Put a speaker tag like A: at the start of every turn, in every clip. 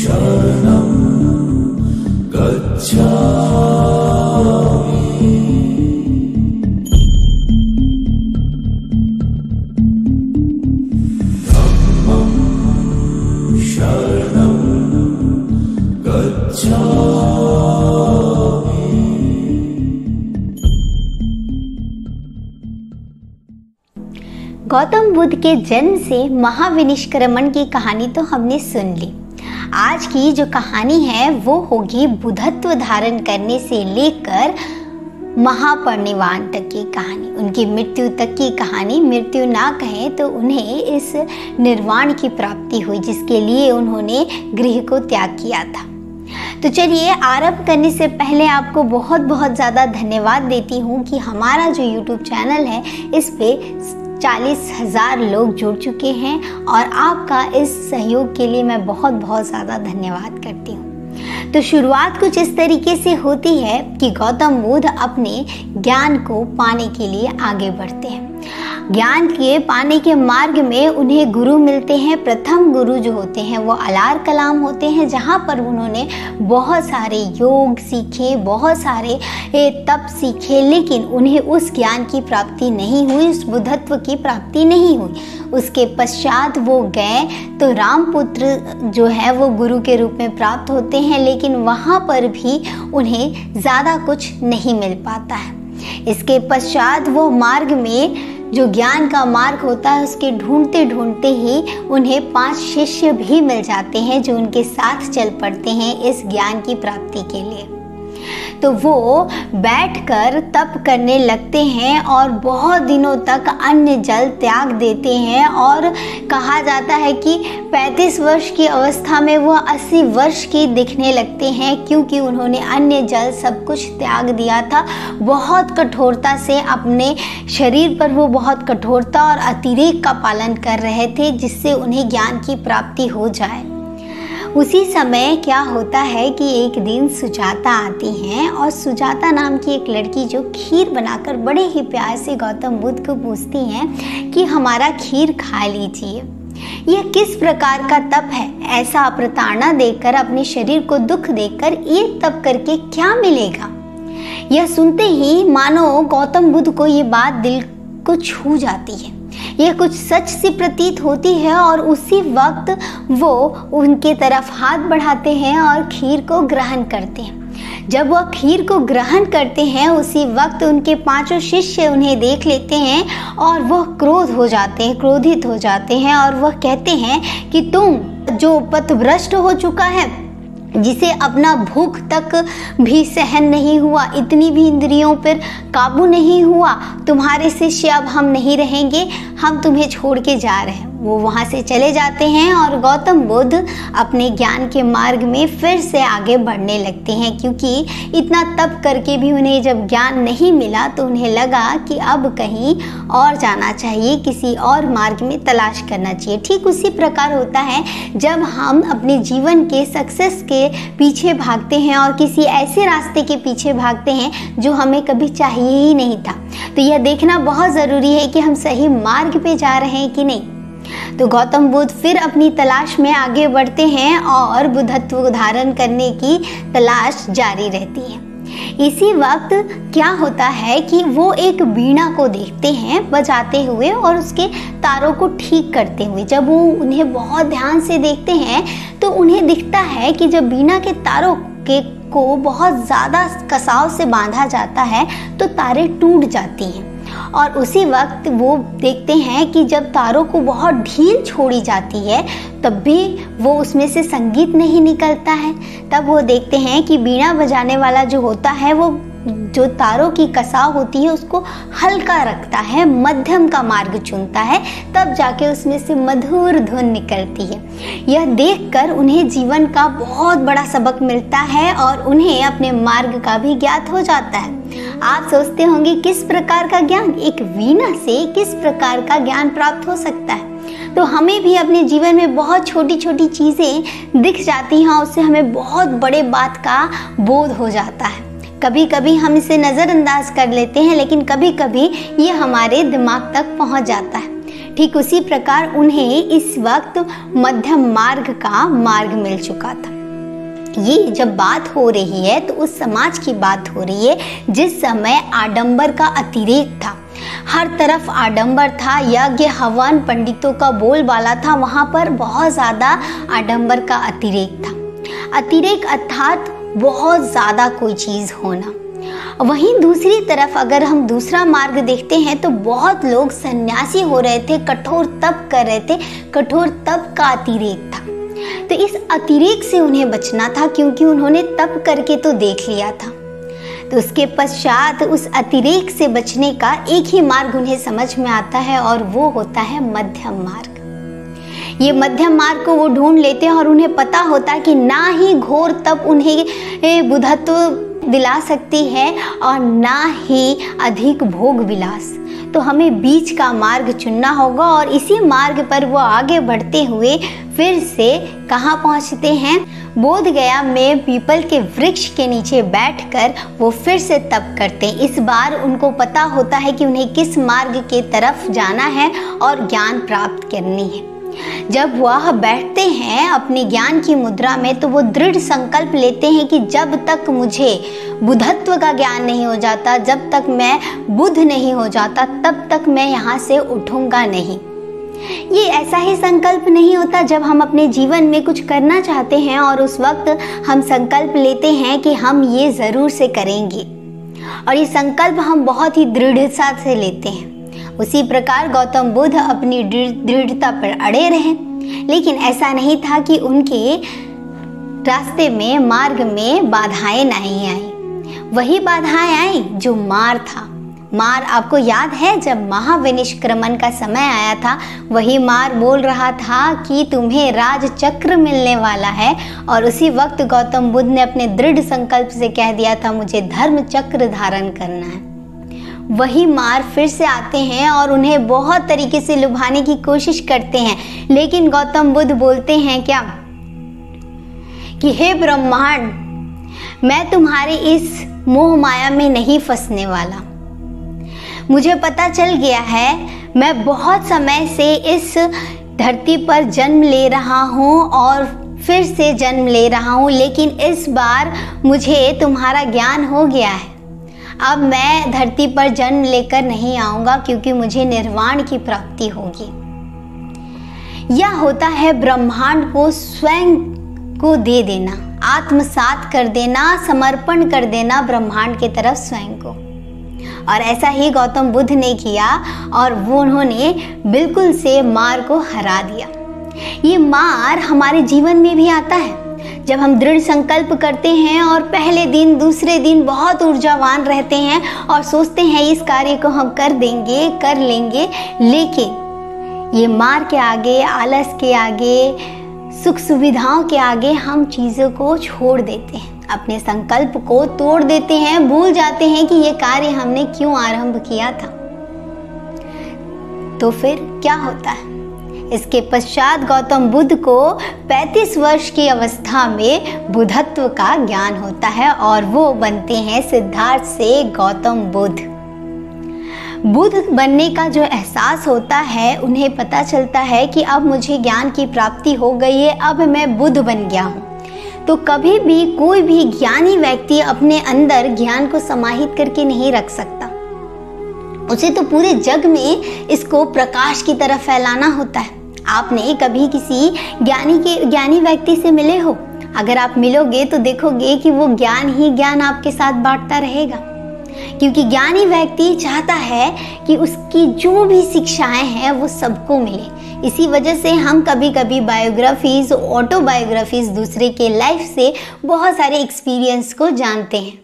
A: शरणं गच्छामि। धम्मं शरणं गच्छामि।
B: गौतम बुद्ध के जन्म से महाविनिष्क्रमण की कहानी तो हमने सुन ली। आज की जो कहानी है वो होगी बुद्धत्व धारण करने से लेकर महापरिनिर्वाण तक की कहानी, उनकी मृत्यु तक की कहानी। मृत्यु ना कहें तो उन्हें इस निर्वाण की प्राप्ति हुई जिसके लिए उन्होंने गृह को त्याग किया था। तो चलिए आरंभ करने से पहले आपको बहुत बहुत ज़्यादा धन्यवाद देती हूँ कि हमारा जो YouTube चैनल है इस पे 40,000 लोग जुड़ चुके हैं और आपका इस सहयोग के लिए मैं बहुत बहुत ज़्यादा धन्यवाद करती हूँ। तो शुरुआत कुछ इस तरीके से होती है कि गौतम बुद्ध अपने ज्ञान को पाने के लिए आगे बढ़ते हैं। ज्ञान के पाने के मार्ग में उन्हें गुरु मिलते हैं। प्रथम गुरु जो होते हैं वो अलार कलाम होते हैं, जहाँ पर उन्होंने बहुत सारे योग सीखे, बहुत सारे तप सीखे, लेकिन उन्हें उस ज्ञान की प्राप्ति नहीं हुई, उस बुद्धत्व की प्राप्ति नहीं हुई। उसके पश्चात वो गए तो रामपुत्र जो है वो गुरु के रूप में प्राप्त होते हैं, लेकिन वहाँ पर भी उन्हें ज़्यादा कुछ नहीं मिल पाता है। इसके पश्चात वो मार्ग में जो ज्ञान का मार्ग होता है उसके ढूंढते ढूंढते ही उन्हें 5 शिष्य भी मिल जाते हैं जो उनके साथ चल पड़ते हैं इस ज्ञान की प्राप्ति के लिए। तो वो बैठकर तप करने लगते हैं और बहुत दिनों तक अन्न जल त्याग देते हैं, और कहा जाता है कि 35 वर्ष की अवस्था में वो 80 वर्ष की दिखने लगते हैं, क्योंकि उन्होंने अन्न जल सब कुछ त्याग दिया था। बहुत कठोरता से अपने शरीर पर वो बहुत कठोरता और अतिरेक का पालन कर रहे थे जिससे उन्हें ज्ञान की प्राप्ति हो जाए। उसी समय क्या होता है कि एक दिन सुजाता आती हैं और सुजाता नाम की एक लड़की जो खीर बनाकर बड़े ही प्यार से गौतम बुद्ध को पूछती हैं कि हमारा खीर खा लीजिए। यह किस प्रकार का तप है? ऐसा प्रताड़ना देकर, अपने शरीर को दुख देकर ये तप करके क्या मिलेगा? यह सुनते ही मानो गौतम बुद्ध को ये बात दिल को छू जाती है, यह कुछ सच सी प्रतीत होती है, और उसी वक्त वो उनके तरफ हाथ बढ़ाते हैं और खीर को ग्रहण करते हैं। जब वह खीर को ग्रहण करते हैं उसी वक्त उनके 5 शिष्य उन्हें देख लेते हैं और वह क्रोधित हो जाते हैं और वह कहते हैं कि तुम जो पथभ्रष्ट हो चुका है, जिसे अपना भूख तक भी सहन नहीं हुआ, इतनी भी इंद्रियों पर काबू नहीं हुआ, तुम्हारे शिष्य अब हम नहीं रहेंगे, हम तुम्हें छोड़ के जा रहे हैं। वो वहाँ से चले जाते हैं और गौतम बुद्ध अपने ज्ञान के मार्ग में फिर से आगे बढ़ने लगते हैं, क्योंकि इतना तप करके भी उन्हें जब ज्ञान नहीं मिला तो उन्हें लगा कि अब कहीं और जाना चाहिए, किसी और मार्ग में तलाश करना चाहिए। ठीक उसी प्रकार होता है जब हम अपने जीवन के सक्सेस के पीछे भागते हैं और किसी ऐसे रास्ते के पीछे भागते हैं जो हमें कभी चाहिए ही नहीं था, तो यह देखना बहुत ज़रूरी है कि हम सही मार्ग पे जा रहे हैं कि नहीं। तो गौतम बुद्ध फिर अपनी तलाश में आगे बढ़ते हैं और बुद्धत्व धारण करने की तलाश जारी रहती है। इसी वक्त क्या होता है कि वो एक वीणा को देखते हैं बजाते हुए और उसके तारों को ठीक करते हुए। जब वो उन्हें बहुत ध्यान से देखते हैं तो उन्हें दिखता है कि जब वीणा के तारों को बहुत ज़्यादा कसाव से बांधा जाता है तो तारें टूट जाती हैं, और उसी वक्त वो देखते हैं कि जब तारों को बहुत ढील छोड़ी जाती है तब भी वो उसमें से संगीत नहीं निकलता है। तब वो देखते हैं कि बीड़ा बजाने वाला जो होता है वो जो तारों की कसाव होती है उसको हल्का रखता है, मध्यम का मार्ग चुनता है, तब जाके उसमें से मधुर धुन निकलती है। यह देखकर उन्हें जीवन का बहुत बड़ा सबक मिलता है और उन्हें अपने मार्ग का भी ज्ञात हो जाता है। आप सोचते होंगे किस प्रकार का ज्ञान, एक वीणा से किस प्रकार का ज्ञान प्राप्त हो सकता है। तो हमें भी अपने जीवन में बहुत छोटी छोटी चीज़ें दिख जाती हैं, उससे हमें बहुत बड़े बात का बोध हो जाता है। कभी कभी हम इसे नज़रअंदाज कर लेते हैं, लेकिन कभी कभी ये हमारे दिमाग तक पहुंच जाता है। ठीक उसी प्रकार उन्हें इस वक्त मध्यम मार्ग का मार्ग मिल चुका था। ये जब बात हो रही है तो उस समाज की बात हो रही है जिस समय आडंबर का अतिरेक था, हर तरफ आडंबर था, यज्ञ हवन पंडितों का बोलबाला था, वहाँ पर बहुत ज़्यादा आडंबर का अतिरेक था। अतिरेक अर्थात बहुत ज़्यादा कोई चीज़ होना। वहीं दूसरी तरफ अगर हम दूसरा मार्ग देखते हैं तो बहुत लोग सन्यासी हो रहे थे, कठोर तप कर रहे थे, कठोर तप का अतिरेक था। तो इस अतिरेक से उन्हें बचना था क्योंकि उन्होंने तप करके तो देख लिया था। तो उसके पश्चात उस अतिरेक से बचने का एक ही मार्ग उन्हें समझ में आता है और वो होता है मध्यम मार्ग। ये मध्यम मार्ग को वो ढूंढ लेते हैं और उन्हें पता होता है कि ना ही घोर तप उन्हें बुद्धत्व दिला सकती है और ना ही अधिक भोग विलास। तो हमें बीच का मार्ग चुनना होगा और इसी मार्ग पर वो आगे बढ़ते हुए फिर से कहाँ पहुँचते हैं? बोध गया में पीपल के वृक्ष के नीचे बैठकर वो फिर से तप करते हैं। इस बार उनको पता होता है कि उन्हें किस मार्ग के तरफ जाना है और ज्ञान प्राप्त करनी है। जब वह बैठते हैं अपने ज्ञान की मुद्रा में तो वो दृढ़ संकल्प लेते हैं कि जब तक मुझे बुद्धत्व का ज्ञान नहीं हो जाता, जब तक मैं बुद्ध नहीं हो जाता, तब तक मैं यहाँ से उठूंगा नहीं। ये ऐसा ही संकल्प नहीं होता जब हम अपने जीवन में कुछ करना चाहते हैं और उस वक्त हम संकल्प लेते हैं कि हम ये ज़रूर से करेंगे और ये संकल्प हम बहुत ही दृढ़ता से लेते हैं। उसी प्रकार गौतम बुद्ध अपनी दृढ़ता पर अड़े रहे, लेकिन ऐसा नहीं था कि उनके रास्ते में मार्ग में बाधाएं नहीं आई। वही बाधाएं आई जो मार था। मार आपको याद है जब महाविनिष्क्रमण का समय आया था, वही मार बोल रहा था कि तुम्हें राज चक्र मिलने वाला है और उसी वक्त गौतम बुद्ध ने अपने दृढ़ संकल्प से कह दिया था मुझे धर्म चक्र धारण करना है। वही मार फिर से आते हैं और उन्हें बहुत तरीके से लुभाने की कोशिश करते हैं, लेकिन गौतम बुद्ध बोलते हैं क्या कि हे ब्रह्मांड, मैं तुम्हारे इस मोह माया में नहीं फंसने वाला। मुझे पता चल गया है, मैं बहुत समय से इस धरती पर जन्म ले रहा हूँ और फिर से जन्म ले रहा हूँ, लेकिन इस बार मुझे तुम्हारा ज्ञान हो गया है। अब मैं धरती पर जन्म लेकर नहीं आऊँगा क्योंकि मुझे निर्वाण की प्राप्ति होगी। यह होता है ब्रह्मांड को स्वयं को दे देना, आत्मसात कर देना, समर्पण कर देना ब्रह्मांड की तरफ स्वयं को। और ऐसा ही गौतम बुद्ध ने किया और वो उन्होंने बिल्कुल से मार को हरा दिया। ये मार हमारे जीवन में भी आता है जब हम दृढ़ संकल्प करते हैं और पहले दिन दूसरे दिन बहुत ऊर्जावान रहते हैं और सोचते हैं इस कार्य को हम कर देंगे, कर लेंगे, लेकिन ये मार के आगे, आलस के आगे, सुख सुविधाओं के आगे हम चीज़ों को छोड़ देते हैं, अपने संकल्प को तोड़ देते हैं, भूल जाते हैं कि ये कार्य हमने क्यों आरंभ किया था। तो फिर क्या होता है? इसके पश्चात गौतम बुद्ध को 35 वर्ष की अवस्था में बुद्धत्व का ज्ञान होता है और वो बनते हैं सिद्धार्थ से गौतम बुद्ध। बुद्ध बनने का जो एहसास होता है, उन्हें पता चलता है कि अब मुझे ज्ञान की प्राप्ति हो गई है, अब मैं बुद्ध बन गया हूँ। तो कभी भी कोई भी ज्ञानी व्यक्ति अपने अंदर ज्ञान को समाहित करके नहीं रख सकता, उसे तो पूरे जग में इसको प्रकाश की तरफ फैलाना होता है। आपने कभी किसी ज्ञानी व्यक्ति से मिले हो? अगर आप मिलोगे तो देखोगे कि वो ज्ञान ही ज्ञान आपके साथ बांटता रहेगा, क्योंकि ज्ञानी व्यक्ति चाहता है कि उसकी जो भी शिक्षाएं हैं वो सबको मिले। इसी वजह से हम कभी कभी बायोग्राफीज, ऑटोबायोग्राफीज, दूसरे के लाइफ से बहुत सारे एक्सपीरियंस को जानते हैं,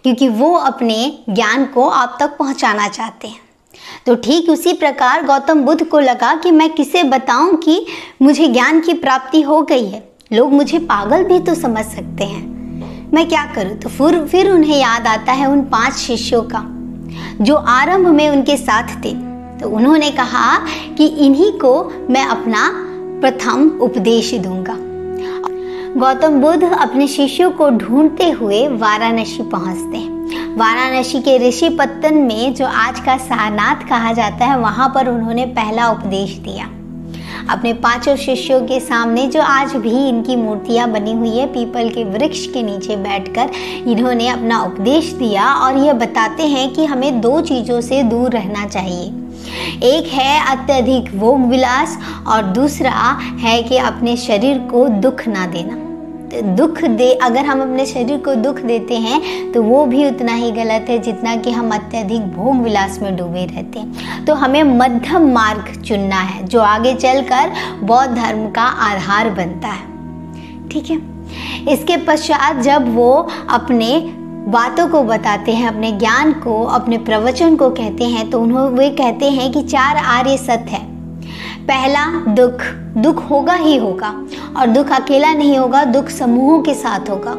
B: क्योंकि वो अपने ज्ञान को आप तक पहुंचाना चाहते हैं। तो ठीक उसी प्रकार गौतम बुद्ध को लगा कि मैं किसे बताऊं कि मुझे ज्ञान की प्राप्ति हो गई है, लोग मुझे पागल भी तो समझ सकते हैं, मैं क्या करूं। तो फिर उन्हें याद आता है उन 5 शिष्यों का जो आरंभ में उनके साथ थे। तो उन्होंने कहा कि इन्हीं को मैं अपना प्रथम उपदेश दूंगा। गौतम बुद्ध अपने शिष्यों को ढूंढते हुए वाराणसी पहुंचते हैं। वाराणसी के ऋषिपत्तन में, जो आज का सारनाथ कहा जाता है, वहाँ पर उन्होंने पहला उपदेश दिया अपने 5 शिष्यों के सामने, जो आज भी इनकी मूर्तियाँ बनी हुई है। पीपल के वृक्ष के नीचे बैठकर इन्होंने अपना उपदेश दिया और यह बताते हैं कि हमें 2 चीज़ों से दूर रहना चाहिए। एक है अत्यधिक भोग विलास और दूसरा है कि अपने शरीर को दुख ना देना। अगर हम अपने शरीर को दुख देते हैं तो वो भी उतना ही गलत है जितना कि हम अत्यधिक भोग विलास में डूबे रहते हैं। तो हमें मध्यम मार्ग चुनना है, जो आगे चलकर बौद्ध धर्म का आधार बनता है। ठीक है। इसके पश्चात जब वो अपने बातों को बताते हैं, अपने ज्ञान को, अपने प्रवचन को कहते हैं, तो वे कहते हैं कि 4 आर्य सत्य है। पहला, दुख होगा ही होगा, और दुख अकेला नहीं होगा, दुख समूहों के साथ होगा।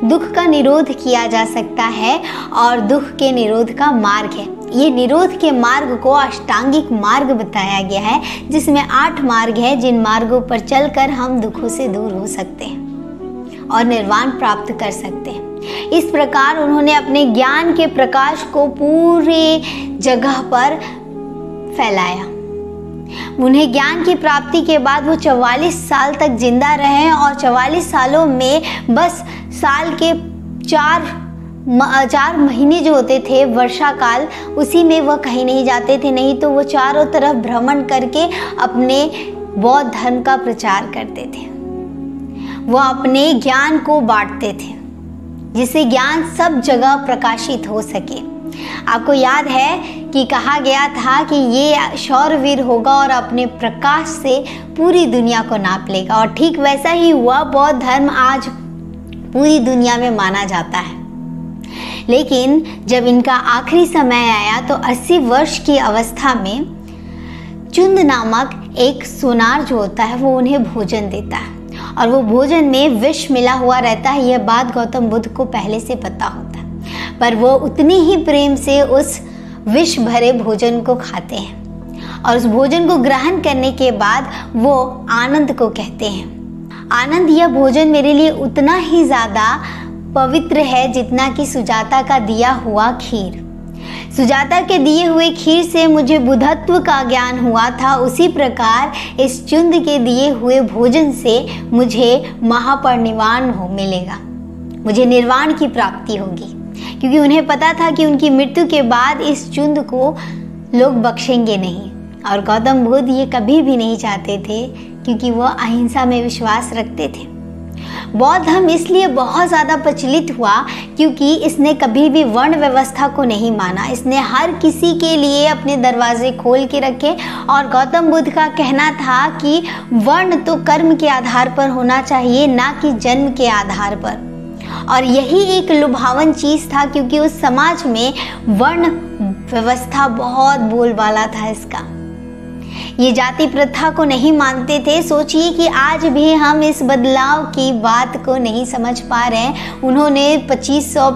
B: दुख का निरोध किया जा सकता है और दुख के निरोध का मार्ग है। ये निरोध के मार्ग को अष्टांगिक मार्ग बताया गया है, जिसमें 8 मार्ग है, जिन मार्गों पर चलकर हम दुखों से दूर हो सकते हैं और निर्वाण प्राप्त कर सकते हैं। इस प्रकार उन्होंने अपने ज्ञान के प्रकाश को पूरे जगह पर फैलाया। उन्हें ज्ञान की प्राप्ति के बाद वो 44 साल तक जिंदा रहे और 44 सालों में बस साल के 4 महीने जो होते थे वर्षा काल, उसी में वह कहीं नहीं जाते थे, नहीं तो वो चारों तरफ भ्रमण करके अपने बौद्ध धर्म का प्रचार करते थे। वो अपने ज्ञान को बांटते थे जिससे ज्ञान सब जगह प्रकाशित हो सके। आपको याद है कि कहा गया था कि ये शौरवीर होगा और अपने प्रकाश से पूरी दुनिया को नाप लेगा, और ठीक वैसा ही हुआ। बौद्ध धर्म आज पूरी दुनिया में माना जाता है। लेकिन जब इनका आखिरी समय आया तो 80 वर्ष की अवस्था में चुंद नामक एक सोनार जो होता है वो उन्हें भोजन देता है, और वो भोजन में विष मिला हुआ रहता है। यह बात गौतम बुद्ध को पहले से पता होता है, पर वो उतनी ही प्रेम से उस विष भरे भोजन को खाते हैं, और उस भोजन को ग्रहण करने के बाद वो आनंद को कहते हैं, आनंद, यह भोजन मेरे लिए उतना ही ज़्यादा पवित्र है जितना कि सुजाता का दिया हुआ खीर। सुजाता के दिए हुए खीर से मुझे बुद्धत्व का ज्ञान हुआ था, उसी प्रकार इस चुंद के दिए हुए भोजन से मुझे महापरिनिर्वाण मिलेगा, मुझे निर्वाण की प्राप्ति होगी। क्योंकि उन्हें पता था कि उनकी मृत्यु के बाद इस चुंद को लोग बख्शेंगे नहीं, और गौतम बुद्ध ये कभी भी नहीं चाहते थे, क्योंकि वो अहिंसा में विश्वास रखते थे। बौद्ध धर्म इसलिए बहुत ज़्यादा प्रचलित हुआ क्योंकि इसने कभी भी वर्ण व्यवस्था को नहीं माना। इसने हर किसी के लिए अपने दरवाजे खोल के रखे, और गौतम बुद्ध का कहना था कि वर्ण तो कर्म के आधार पर होना चाहिए, ना कि जन्म के आधार पर। और यही एक लुभावन चीज़ था, क्योंकि उस समाज में वर्ण व्यवस्था बहुत बोलबाला था इसका। ये जाति प्रथा को नहीं मानते थे। सोचिए कि आज भी हम इस बदलाव की बात को नहीं समझ पा रहे हैं। उन्होंने 2500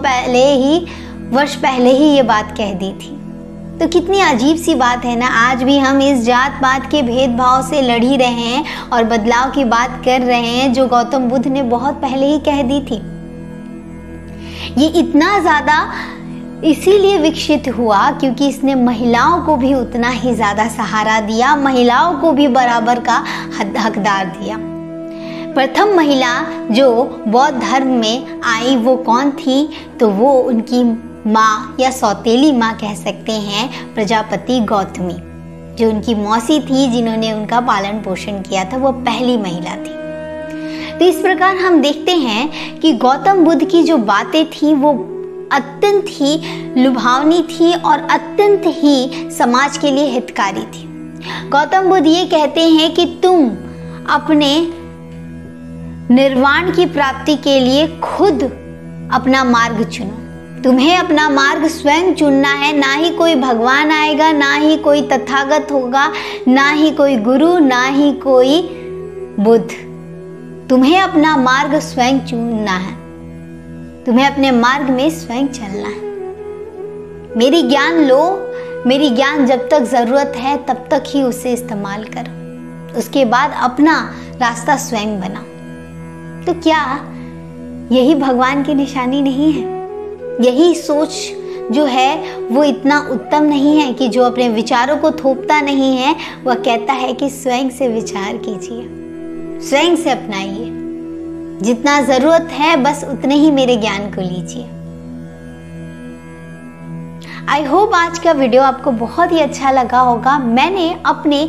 B: वर्ष पहले ही ये बात कह दी थी। तो कितनी अजीब सी बात है ना, आज भी हम इस जात पात के भेदभाव से लड़ ही रहे हैं और बदलाव की बात कर रहे हैं, जो गौतम बुद्ध ने बहुत पहले ही कह दी थी। ये इतना ज़्यादा इसीलिए विकसित हुआ क्योंकि इसने महिलाओं को भी उतना ही ज़्यादा सहारा दिया, महिलाओं को भी बराबर का हकदार दिया। प्रथम महिला जो बौद्ध धर्म में आई वो कौन थी? तो वो उनकी माँ या सौतेली माँ कह सकते हैं, प्रजापति गौतमी, जो उनकी मौसी थी जिन्होंने उनका पालन पोषण किया था, वो पहली महिला थी। तो इस प्रकार हम देखते हैं कि गौतम बुद्ध की जो बातें थी वो अत्यंत ही लुभावनी थी और अत्यंत ही समाज के लिए हितकारी थी। गौतम बुद्ध ये कहते हैं कि तुम अपने निर्वाण की प्राप्ति के लिए खुद अपना मार्ग चुनो। तुम्हें अपना मार्ग स्वयं चुनना है, ना ही कोई भगवान आएगा, ना ही कोई तथागत होगा, ना ही कोई गुरु, ना ही कोई बुद्ध। तुम्हें अपना मार्ग स्वयं चुनना है, तुम्हें अपने मार्ग में स्वयं चलना है। मेरी ज्ञान लो, मेरी ज्ञान जब तक ज़रूरत है तब तक ही उसे इस्तेमाल करो, उसके बाद अपना रास्ता स्वयं बनाओ। तो क्या यही भगवान की निशानी नहीं है? यही सोच जो है वो इतना उत्तम नहीं है कि जो अपने विचारों को थोपता नहीं है, वह कहता है कि स्वयं से विचार कीजिए, स्वयं से अपनाइए, जितना ज़रूरत है बस उतने ही मेरे ज्ञान को लीजिए। आई होप आज का वीडियो आपको बहुत ही अच्छा लगा होगा। मैंने अपने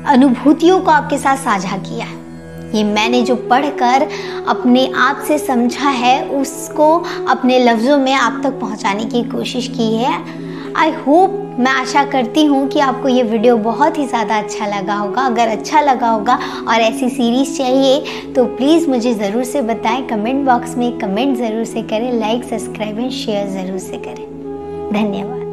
B: अनुभूतियों को आपके साथ साझा किया है। ये मैंने जो पढ़कर अपने आप से समझा है उसको अपने लफ्ज़ों में आप तक पहुंचाने की कोशिश की है। आई होप, मैं आशा करती हूँ कि आपको ये वीडियो बहुत ही ज़्यादा अच्छा लगा होगा। अगर अच्छा लगा होगा और ऐसी सीरीज़ चाहिए तो प्लीज़ मुझे ज़रूर से बताएं, कमेंट बॉक्स में कमेंट ज़रूर से करें, लाइक, सब्सक्राइब एंड शेयर ज़रूर से करें। धन्यवाद।